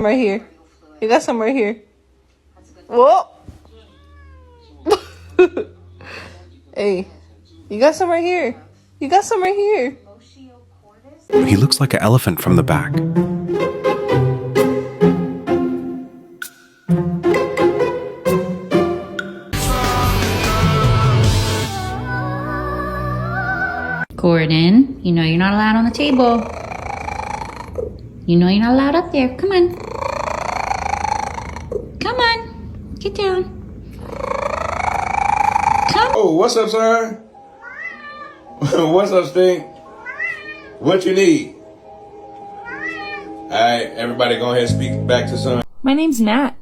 Right here. You got some right here. Whoa. Hey, you got some right here. You got some right here. He looks like an elephant from the back. Gordon, you know you're not allowed on the table. You know you're not allowed up there. Come on. Come on. Get down. Come. Oh, what's up, sir? What's up, Stink? What you need? All right, everybody go ahead and speak back to son. My name's Nat.